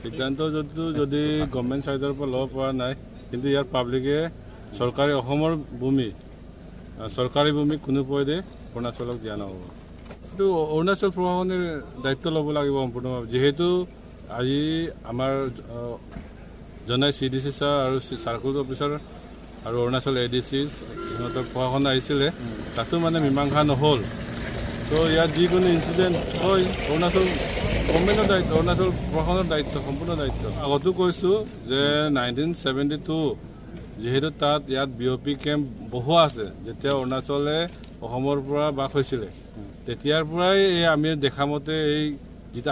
সিদ্ধান্ত যদি গভৰ্ণমেণ্ট সাইডৰ পৰা ল'ব পৰা নাই, কিন্তু ইয়াৰ পাব্লিকে চৰকাৰী অসমৰ ভূমি চৰকাৰী ভূমি কোনো পধ্যে অৰুণাচলক দিয়া নহ'ব। কিন্তু অৰুণাচল প্ৰশাসনে দায়িত্ব ল'ব লাগিব সম্পূৰ্ণভাৱে, যিহেতু আজি আমাৰ জনাই CDC ছাৰ আৰু চাৰ্কুল অফিচাৰ আৰু অৰুণাচল ADC সিহঁতৰ প্ৰশাসন আহিছিলে, তাতো মানে মীমাংসা নহ'ল। ত' ইয়াত যিকোনো ইনচিডেণ্ট হয় অৰুণাচল গভৰ্ণমেণ্টৰ দায়িত্ব, অৰুণাচল প্ৰশাসনৰ দায়িত্ব, সম্পূৰ্ণ দায়িত্ব। আগতো কৈছোঁ যে 1972 যিহেতু তাত ইয়াত BOP কেম্প বহোৱা আছে, যেতিয়া অৰুণাচলে অসমৰ পৰা বাস হৈছিলে, তেতিয়াৰ পৰাই এই আমি দেখা মতে এই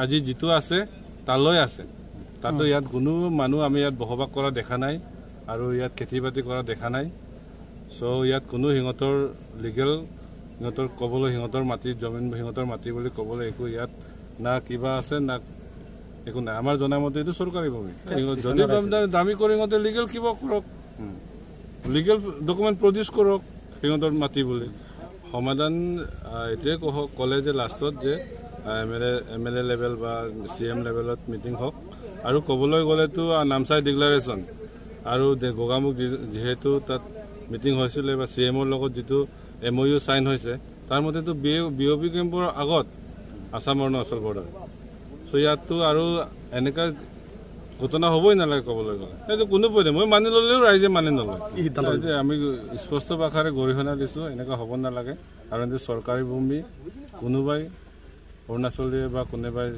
আজি যিটো আছে তালৈ আছে। তাতো ইয়াত কোনো মানুহ আমি ইয়াত বসবাস কৰা দেখা নাই আৰু ইয়াত খেতি বাতি কৰা দেখা নাই। চ' ইয়াত কোনো সিহঁতৰ লিগেল সিহঁতৰ ক'বলৈ সিহঁতৰ মাটি জমিন সিহঁতৰ মাটি বুলি ক'বলৈ একো ইয়াত না কিবা আছে না একো নাই। আমাৰ জনামতে এইটো চৰকাৰী ভূমি। যদি দামী কৰি সিহঁতে লিগেল কিবা কৰক, লিগেল ডকুমেণ্ট প্ৰডিউচ কৰক সিহঁতৰ মাটি বুলি। সমাধান এইটোৱে ক'লে যে লাষ্টত যে MLA লেভেল বা CM লেভেলত মিটিং হওক, আৰু ক'বলৈ গ'লেতো নামচাই ডিক্লাৰেশ্যন আৰু গোগামুখ যিহেতু তাত মিটিং হৈছিলে বা CMৰ লগত যিটো MOU চাইন হৈছে, তাৰ মতেতো BOP কেম্পৰ আগত আসাম অৰুণাচল বৰ্ডাৰ। চ' ইয়াততো আৰু এনেকুৱা ঘটনা হ'বই নালাগে ক'বলৈ গ'লে। সেইটো কোনো পধ্যে মই মানি ল'লেও ৰাইজে মানি নলয়। যে আমি স্পষ্ট ভাষাৰে গৰিহণা দিছোঁ, এনেকুৱা হ'ব নালাগে। কাৰণ এইটো চৰকাৰী ভূমি, কোনোবাই অৰুণাচলীয়ে বা কোনোবাই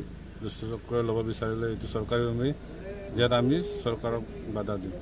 দুষ্টচক্ৰই ল'ব বিচাৰিলে এইটো চৰকাৰী ভূমি, ইয়াত আমি চৰকাৰক বাধা দিওঁ।